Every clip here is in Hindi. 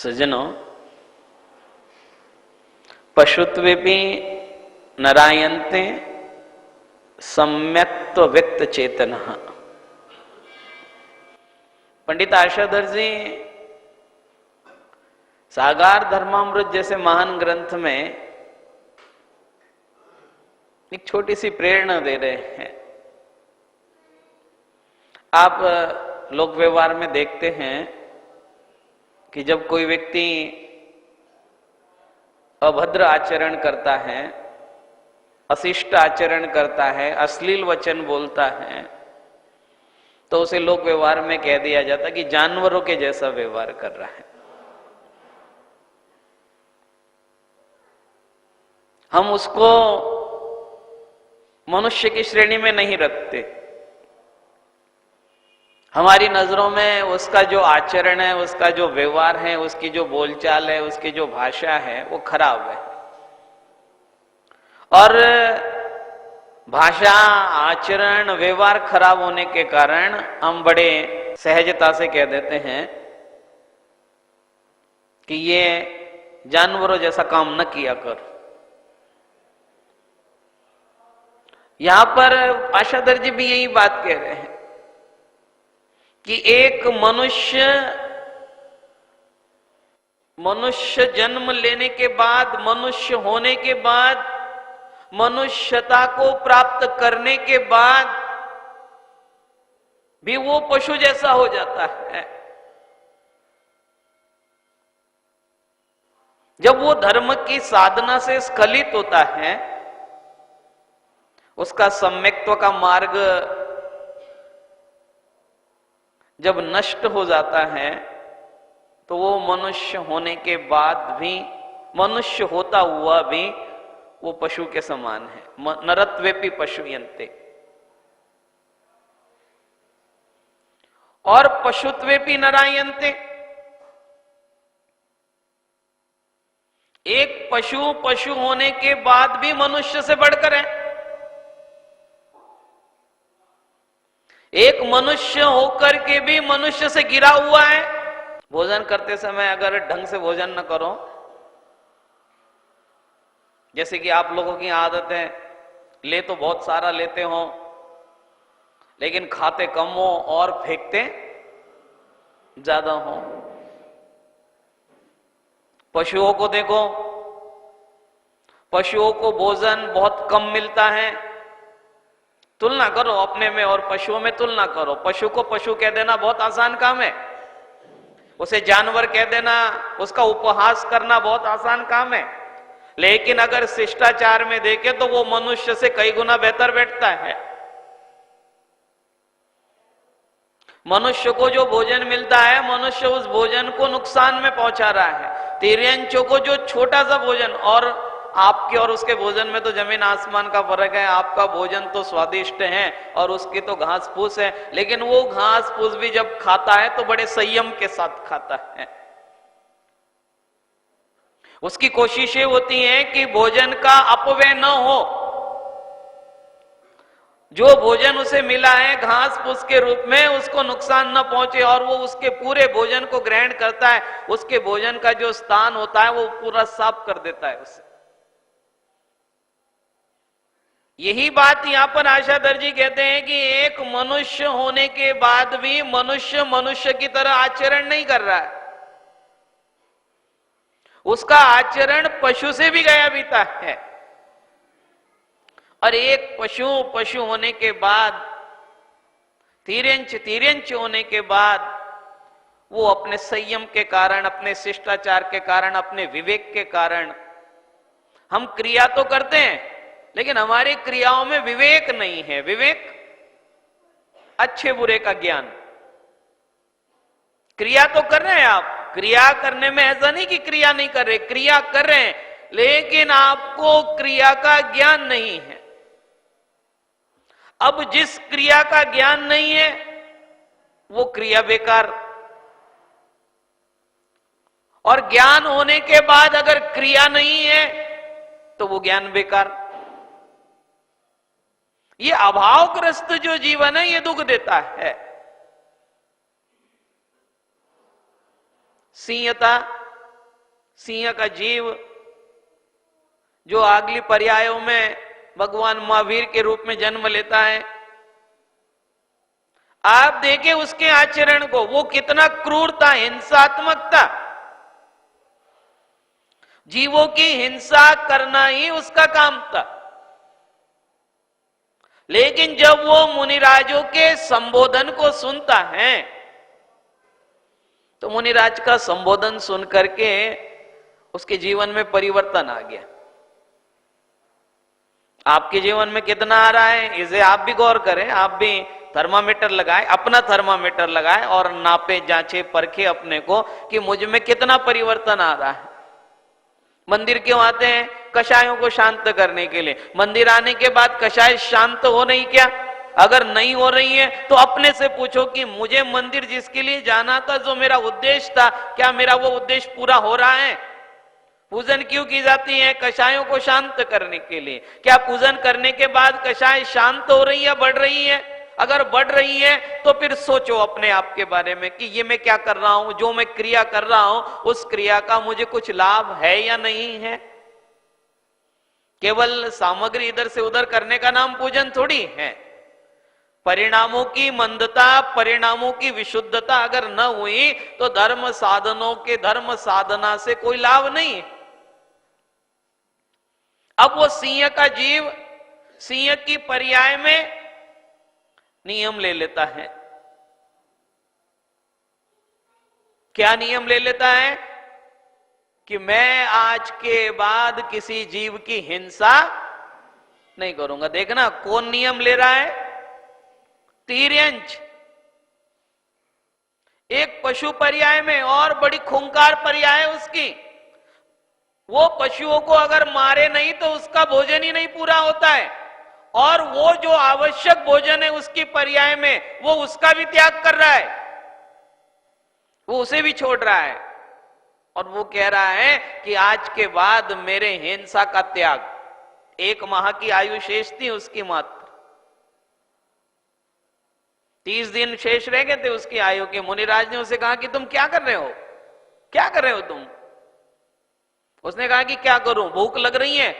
सज्जनों, पशुत्वेपि नरायन्ते सम्यक्त्व व्यक्त चेतन। पंडित आशाधर जी सागार धर्मामृत जैसे महान ग्रंथ में एक छोटी सी प्रेरणा दे रहे हैं। आप लोक व्यवहार में देखते हैं कि जब कोई व्यक्ति अभद्र आचरण करता है, अशिष्ट आचरण करता है, अश्लील वचन बोलता है, तो उसे लोक व्यवहार में कह दिया जाता है कि जानवरों के जैसा व्यवहार कर रहा है। हम उसको मनुष्य की श्रेणी में नहीं रखते। हमारी नजरों में उसका जो आचरण है, उसका जो व्यवहार है, उसकी जो बोलचाल है, उसकी जो भाषा है, वो खराब है। और भाषा, आचरण, व्यवहार खराब होने के कारण हम बड़े सहजता से कह देते हैं कि ये जानवरों जैसा काम न किया कर। यहां पर आशाधर जी भी यही बात कह रहे हैं कि एक मनुष्य जन्म लेने के बाद, मनुष्य होने के बाद, मनुष्यता को प्राप्त करने के बाद भी वो पशु जैसा हो जाता है। जब वो धर्म की साधना से स्खलित होता है, उसका सम्यक्त्व का मार्ग जब नष्ट हो जाता है, तो वो मनुष्य होने के बाद भी, मनुष्य होता हुआ भी वो पशु के समान है। नरत्वेपि पशुयन्ते, और पशुत्वेपि नरायन्ते। एक पशु होने के बाद भी मनुष्य से बढ़कर है। एक मनुष्य होकर के भी मनुष्य से गिरा हुआ है। भोजन करते समय अगर ढंग से भोजन न करो, जैसे कि आप लोगों की आदत है, ले तो बहुत सारा लेते हो लेकिन खाते कम हो और फेंकते ज्यादा हो। पशुओं को देखो, पशुओं को भोजन बहुत कम मिलता है। तुलना करो अपने में और पशुओं में तुलना करो। पशु को पशु कह देना बहुत आसान काम है, उसे जानवर कह देना, उसका उपहास करना बहुत आसान काम है। लेकिन अगर शिष्टाचार में देखें तो वो मनुष्य से कई गुना बेहतर बैठता है। मनुष्य को जो भोजन मिलता है, मनुष्य उस भोजन को नुकसान में पहुंचा रहा है। तिर्यंचों को जो छोटा सा भोजन, और आपके और उसके भोजन में तो जमीन आसमान का फर्क है। आपका भोजन तो स्वादिष्ट है और उसकी तो घास फूस है, लेकिन वो घास फूस भी जब खाता है तो बड़े संयम के साथ खाता है। उसकी कोशिशें होती हैं कि भोजन का अपव्यय न हो। जो भोजन उसे मिला है घास फूस के रूप में, उसको नुकसान न पहुंचे और वो उसके पूरे भोजन को ग्रहण करता है। उसके भोजन का जो स्थान होता है वो पूरा साफ कर देता है उसे। यही बात यहां पर आशाधर जी कहते हैं कि एक मनुष्य होने के बाद भी मनुष्य मनुष्य की तरह आचरण नहीं कर रहा है। उसका आचरण पशु से भी गया बीता है। और एक पशु होने के बाद, तिर्यंच होने के बाद, वो अपने संयम के कारण, अपने शिष्टाचार के कारण, अपने विवेक के कारण, हम क्रिया तो करते हैं लेकिन हमारी क्रियाओं में विवेक नहीं है। विवेक अच्छे बुरे का ज्ञान। क्रिया तो कर रहे हैं आप, क्रिया करने में ऐसा नहीं कि क्रिया नहीं कर रहे, क्रिया कर रहे हैं, लेकिन आपको क्रिया का ज्ञान नहीं है। अब जिस क्रिया का ज्ञान नहीं है वो क्रिया बेकार, और ज्ञान होने के बाद अगर क्रिया नहीं है तो वो ज्ञान बेकार। ये अभावग्रस्त जो जीवन है ये दुख देता है। सीयता सिंह का जीव जो अगली पर्यायों में भगवान महावीर के रूप में जन्म लेता है, आप देखें उसके आचरण को, वो कितना क्रूर था, हिंसात्मक था। जीवों की हिंसा करना ही उसका काम था। लेकिन जब वो मुनिराजों के संबोधन को सुनता है तो मुनिराज का संबोधन सुन करके उसके जीवन में परिवर्तन आ गया। आपके जीवन में कितना आ रहा है, इसे आप भी गौर करें। आप भी थर्मामीटर लगाएं, अपना थर्मामीटर लगाएं और नापे, जांचे, परखे अपने को कि मुझ में कितना परिवर्तन आ रहा है। मंदिर क्यों आते हैं? कषायों को शांत करने के लिए। मंदिर आने के बाद कषाय शांत हो नहीं क्या? अगर नहीं हो रही है तो अपने से पूछो कि मुझे मंदिर जिसके लिए जाना था, जो मेरा उद्देश्य था, क्या मेरा वो उद्देश्य पूरा हो रहा है? पूजन क्यों की जाती है? कषायों को शांत करने के लिए। क्या पूजन करने के बाद कषाय शांत हो रही है, बढ़ रही है? अगर बढ़ रही है तो फिर सोचो अपने आप के बारे में कि ये मैं क्या कर रहा हूं, जो मैं क्रिया कर रहा हूं उस क्रिया का मुझे कुछ लाभ है या नहीं है। केवल सामग्री इधर से उधर करने का नाम पूजन थोड़ी है। परिणामों की मंदता, परिणामों की विशुद्धता अगर न हुई तो धर्म साधनों के धर्म साधना से कोई लाभ नहीं है। अब वो सिंह का जीव सिंह की पर्याय में नियम ले लेता है। क्या नियम ले लेता है? कि मैं आज के बाद किसी जीव की हिंसा नहीं करूंगा। देखना कौन नियम ले रहा है? तिर्यंच। एक पशु पर्याय में और बड़ी खूंखार पर्याय है उसकी। वो पशुओं को अगर मारे नहीं तो उसका भोजन ही नहीं पूरा होता है, और वो जो आवश्यक भोजन है उसकी पर्याय में वो उसका भी त्याग कर रहा है, वो उसे भी छोड़ रहा है। और वो कह रहा है कि आज के बाद मेरे हिंसा का त्याग। 1 माह की आयु शेष थी उसकी मात्र, 30 दिन शेष रह गए थे उसकी आयु के। मुनिराज ने उसे कहा कि तुम क्या कर रहे हो, क्या कर रहे हो तुम? उसने कहा कि क्या करूं, भूख लग रही है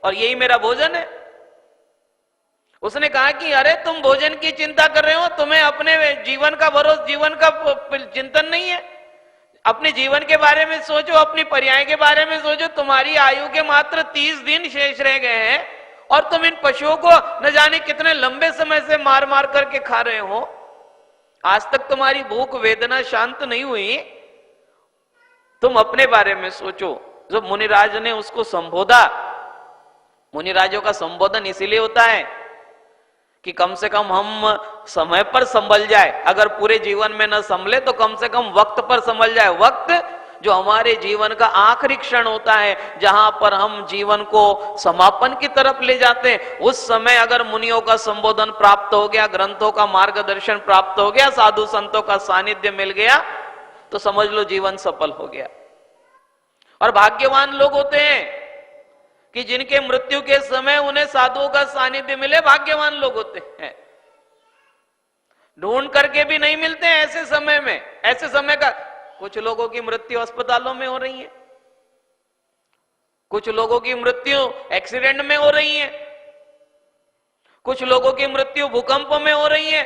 और यही मेरा भोजन है। उसने कहा कि अरे तुम भोजन की चिंता कर रहे हो, तुम्हें अपने जीवन का भरोसा, जीवन का चिंतन नहीं है। अपने जीवन के बारे में सोचो, अपनी पर्याय के बारे में सोचो। तुम्हारी आयु के मात्र 30 दिन शेष रह गए हैं और तुम इन पशुओं को न जाने कितने लंबे समय से मार मार करके खा रहे हो। आज तक तुम्हारी भूख वेदना शांत नहीं हुई। तुम अपने बारे में सोचो। जब मुनिराज ने उसको संबोधा, मुनिराजों का संबोधन इसीलिए होता है कि कम से कम हम समय पर संभल जाए। अगर पूरे जीवन में न संभले तो कम से कम वक्त पर संभल जाए। वक्त जो हमारे जीवन का आखिरी क्षण होता है, जहां पर हम जीवन को समापन की तरफ ले जाते हैं, उस समय अगर मुनियों का संबोधन प्राप्त हो गया, ग्रंथों का मार्गदर्शन प्राप्त हो गया, साधु संतों का सानिध्य मिल गया, तो समझ लो जीवन सफल हो गया। और भाग्यवान लोग होते हैं कि जिनके मृत्यु के समय उन्हें साधुओं का सानिध्य मिले, भाग्यवान लोग होते हैं। ढूंढ करके भी नहीं मिलते हैं ऐसे समय में। ऐसे समय का कुछ लोगों की मृत्यु अस्पतालों में हो रही है, कुछ लोगों की मृत्यु एक्सीडेंट में हो रही है, कुछ लोगों की मृत्यु भूकंप में हो रही है,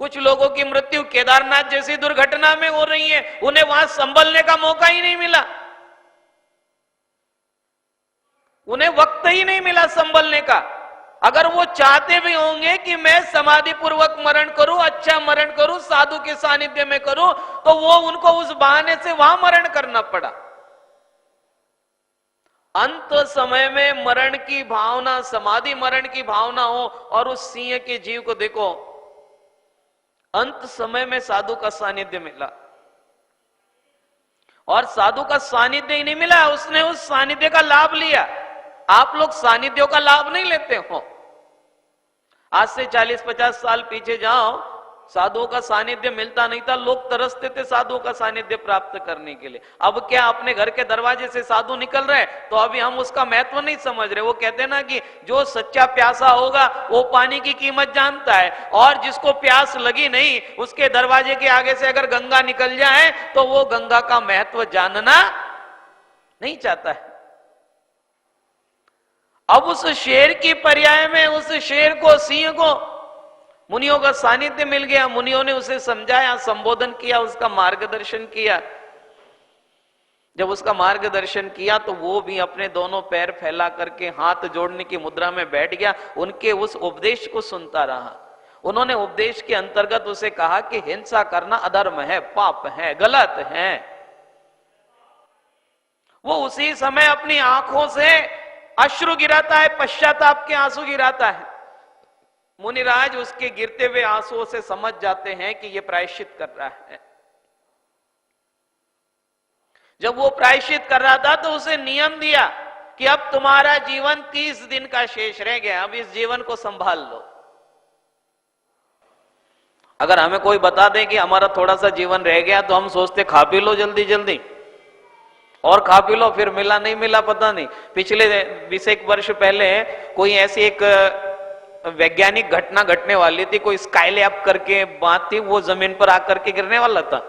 कुछ लोगों की मृत्यु केदारनाथ जैसी दुर्घटना में हो रही है। उन्हें वहां संभलने का मौका ही नहीं मिला, उन्हें वक्त ही नहीं मिला संभलने का। अगर वो चाहते भी होंगे कि मैं समाधि पूर्वक मरण करूं, अच्छा मरण करूं, साधु के सानिध्य में करूं, तो वो उनको उस बहाने से वहां मरण करना पड़ा। अंत समय में मरण की भावना, समाधि मरण की भावना हो। और उस सिंह के जीव को देखो, अंत समय में साधु का सानिध्य मिला, और साधु का सानिध्य ही नहीं मिला, उसने उस सानिध्य का लाभ लिया। आप लोग सानिध्यों का लाभ नहीं लेते हो। आज से 40-50 साल पीछे जाओ, साधुओं का सानिध्य मिलता नहीं था, लोग तरसते थे साधुओं का सानिध्य प्राप्त करने के लिए। अब क्या अपने घर के दरवाजे से साधु निकल रहे, तो अभी हम उसका महत्व नहीं समझ रहे। वो कहते हैं ना कि जो सच्चा प्यासा होगा वो पानी की कीमत जानता है, और जिसको प्यास लगी नहीं, उसके दरवाजे के आगे से अगर गंगा निकल जाए तो वो गंगा का महत्व जानना नहीं चाहता है। अब उस शेर की पर्याय में उस शेर को, सिंह को मुनियों का सानिध्य मिल गया। मुनियों ने उसे समझाया, संबोधन किया, उसका मार्गदर्शन किया। जब उसका मार्गदर्शन किया तो वो भी अपने दोनों पैर फैला करके हाथ जोड़ने की मुद्रा में बैठ गया, उनके उस उपदेश को सुनता रहा। उन्होंने उपदेश के अंतर्गत उसे कहा कि हिंसा करना अधर्म है, पाप है, गलत है। वो उसी समय अपनी आंखों से अश्रु गिराता है, पश्चाताप के आंसू गिराता है। मुनिराज उसके गिरते हुए आंसुओं से समझ जाते हैं कि ये प्रायश्चित कर रहा है। जब वो प्रायश्चित कर रहा था तो उसे नियम दिया कि अब तुम्हारा जीवन 30 दिन का शेष रह गया, अब इस जीवन को संभाल लो। अगर हमें कोई बता दे कि हमारा थोड़ा सा जीवन रह गया तो हम सोचते खा पी लो जल्दी जल्दी, और खा पी लो, फिर मिला नहीं मिला पता नहीं। पिछले 20 वर्ष पहले कोई ऐसी एक वैज्ञानिक घटना घटने वाली थी, कोई स्काईलैब करके बात थी, वो जमीन पर आकर के गिरने वाला था।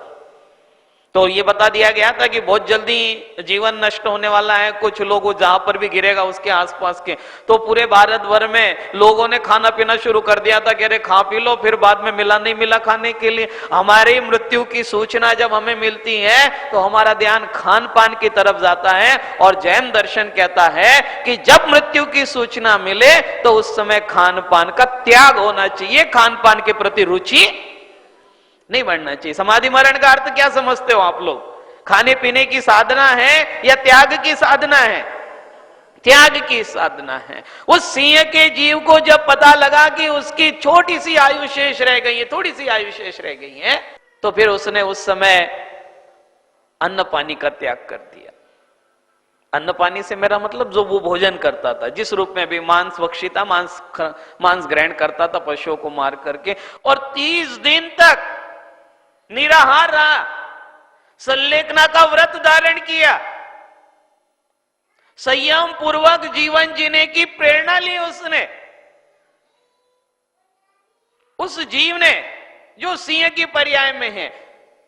तो ये बता दिया गया था कि बहुत जल्दी जीवन नष्ट होने वाला है, कुछ लोग जहां पर भी गिरेगा उसके आसपास के। तो पूरे भारत भर में लोगों ने खाना पीना शुरू कर दिया था कि अरे खा पी लो, फिर बाद में मिला नहीं मिला खाने के लिए। हमारी मृत्यु की सूचना जब हमें मिलती है तो हमारा ध्यान खान पान की तरफ जाता है, और जैन दर्शन कहता है कि जब मृत्यु की सूचना मिले तो उस समय खान पान का त्याग होना चाहिए, खान पान के प्रति रुचि नहीं बढ़ना चाहिए। समाधि मरण का अर्थ क्या समझते हो आप लोग? खाने पीने की साधना है या त्याग की साधना है? त्याग की साधना है। उस सिंह के जीव को जब पता लगा कि उसकी छोटी सी आयु शेष रह गई है, थोड़ी सी आयु शेष रह गई है, तो फिर उसने उस समय अन्न पानी का त्याग कर दिया। अन्न पानी से मेरा मतलब जो वो भोजन करता था, जिस रूप में भी मांस भक्षी था, मांस ग्रहण करता था पशुओं को मार करके, और 30 दिन तक निराहार रहा, संलेखना का व्रत धारण किया, संयम पूर्वक जीवन जीने की प्रेरणा ली उसने। उस जीव ने जो सिंह की पर्याय में है।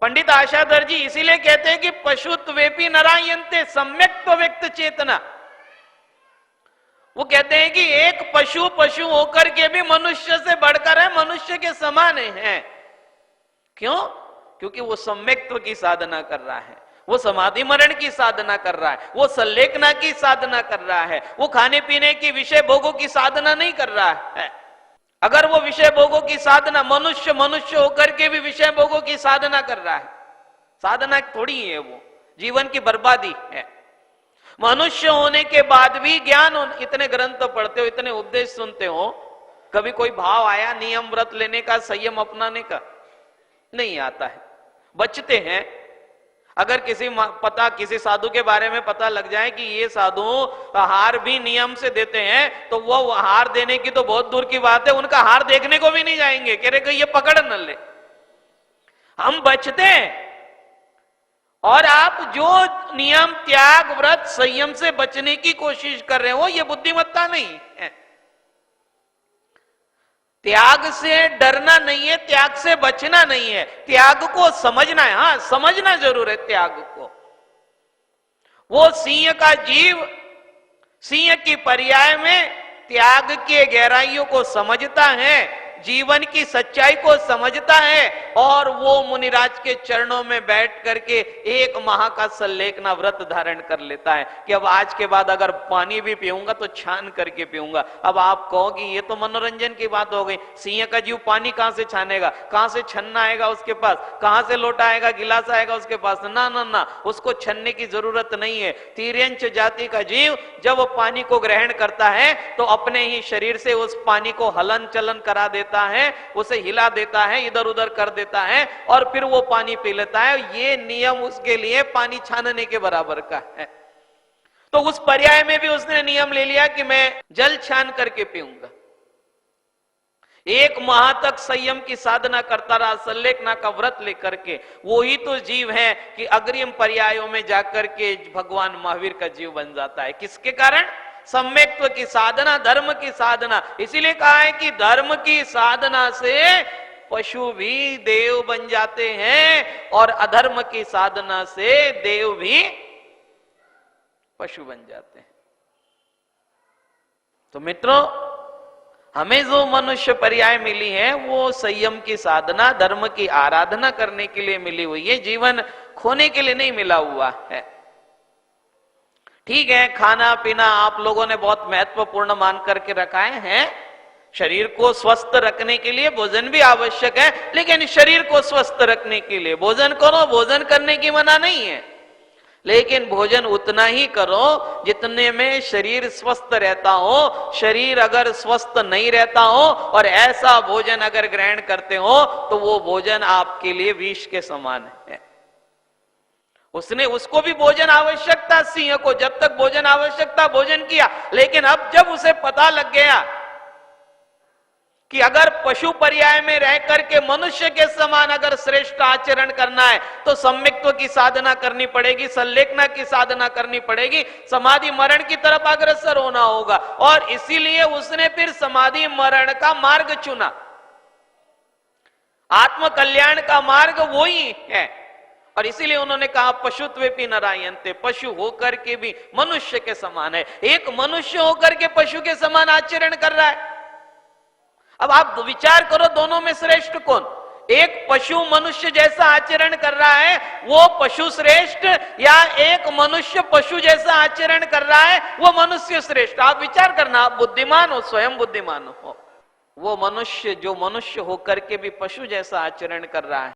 पंडित आशाधर जी इसीलिए कहते हैं कि पशुत्वेपि नरायन्ते सम्यक व्यक्त चेतना। वो कहते हैं कि एक पशु होकर के भी मनुष्य से बढ़कर है, मनुष्य के समान है। क्यों? क्योंकि वो सम्यक्त्व की साधना कर रहा है, वो समाधि मरण की साधना कर रहा है, वो संलेखना की साधना कर रहा है, वो खाने पीने की विषय भोगों की साधना नहीं कर रहा है। अगर वो विषय भोगों की साधना, मनुष्य होकर के भी विषय भोगों की साधना कर रहा है, साधना थोड़ी है, वो जीवन की बर्बादी है। मनुष्य होने के बाद भी ज्ञान, इतने ग्रंथ पढ़ते हो, इतने उपदेश सुनते हो, कभी कोई भाव आया नियम व्रत लेने का, संयम अपनाने का? नहीं आता है, बचते हैं। अगर किसी साधु के बारे में पता लग जाए कि ये साधु आहार भी नियम से देते हैं, तो वो आहार देने की तो बहुत दूर की बात है, उनका आहार देखने को भी नहीं जाएंगे, कह रहे कि ये पकड़ न ले। हम बचते हैं। और आप जो नियम त्याग व्रत संयम से बचने की कोशिश कर रहे हो, ये बुद्धिमत्ता नहीं है। त्याग से डरना नहीं है, त्याग से बचना नहीं है, त्याग को समझना है। हाँ, समझना जरूर है त्याग को। वो सिंह का जीव सिंह की पर्याय में त्याग के गहराइयों को समझता है, जीवन की सच्चाई को समझता है, और वो मुनिराज के चरणों में बैठ करके एक माह का संलेखना व्रत धारण कर लेता है कि अब आज के बाद अगर पानी भी पीऊंगा तो छान करके पीऊंगा। अब आप कहो कि ये तो मनोरंजन की बात हो गई, सिंह का जीव पानी कहां से छानेगा, कहां से छन्ना आएगा उसके पास, कहां से लोटा आएगा, गिलास आएगा उसके पास? ना ना ना, उसको छन्ने की जरूरत नहीं है। तिर्यंच जाति का जीव जब वो पानी को ग्रहण करता है तो अपने ही शरीर से उस पानी को हलन चलन करा देता है, उसे हिला देता है, इधर उधर कर देता है, और फिर वो पानी पी लेता है। ये नियम उसके लिए पानी छानने के बराबर का है। तो उस पर्याय में भी उसने नियम ले लिया कि मैं जल छान करके पीऊंगा। एक माह तक संयम की साधना करता रहा, संलेखना का व्रत लेकर के। वो ही तो जीव है कि अग्रिम पर्यायों में जाकर के भगवान महावीर का जीव बन जाता है। किसके कारण? सम्यक्त्व की साधना, धर्म की साधना। इसीलिए कहा है कि धर्म की साधना से पशु भी देव बन जाते हैं, और अधर्म की साधना से देव भी पशु बन जाते हैं। तो मित्रों, हमें जो मनुष्य पर्याय मिली है वो संयम की साधना, धर्म की आराधना करने के लिए मिली हुई है, जीवन खोने के लिए नहीं मिला हुआ है। ठीक है, खाना पीना आप लोगों ने बहुत महत्वपूर्ण मान करके रखा है। शरीर को स्वस्थ रखने के लिए भोजन भी आवश्यक है, लेकिन शरीर को स्वस्थ रखने के लिए भोजन करो, भोजन करने की मना नहीं है, लेकिन भोजन उतना ही करो जितने में शरीर स्वस्थ रहता हो। शरीर अगर स्वस्थ नहीं रहता हो और ऐसा भोजन अगर ग्रहण करते हो तो वो भोजन आपके लिए विष के समान है। उसको भी भोजन आवश्यकता, सिंह को जब तक भोजन आवश्यकता भोजन किया, लेकिन अब जब उसे पता लग गया कि अगर पशु पर्याय में रह करके मनुष्य के समान अगर श्रेष्ठ आचरण करना है तो सम्यक्त्व की साधना करनी पड़ेगी, संलेखना की साधना करनी पड़ेगी, समाधि मरण की तरफ अग्रसर होना होगा। और इसीलिए उसने फिर समाधि मरण का मार्ग चुना। आत्म कल्याण का मार्ग वही है, और इसीलिए उन्होंने कहा पशुत्वेपि नरायन्ते, पशु होकर के भी मनुष्य के समान है। एक मनुष्य होकर के पशु के समान आचरण कर रहा है। अब आप विचार करो, दोनों में श्रेष्ठ कौन? एक पशु मनुष्य जैसा आचरण कर रहा है वो पशु श्रेष्ठ, या एक मनुष्य पशु जैसा आचरण कर रहा है वो मनुष्य श्रेष्ठ? आप विचार करना, आप बुद्धिमान हो, स्वयं बुद्धिमान हो। वो मनुष्य जो मनुष्य होकर के भी पशु जैसा आचरण कर रहा है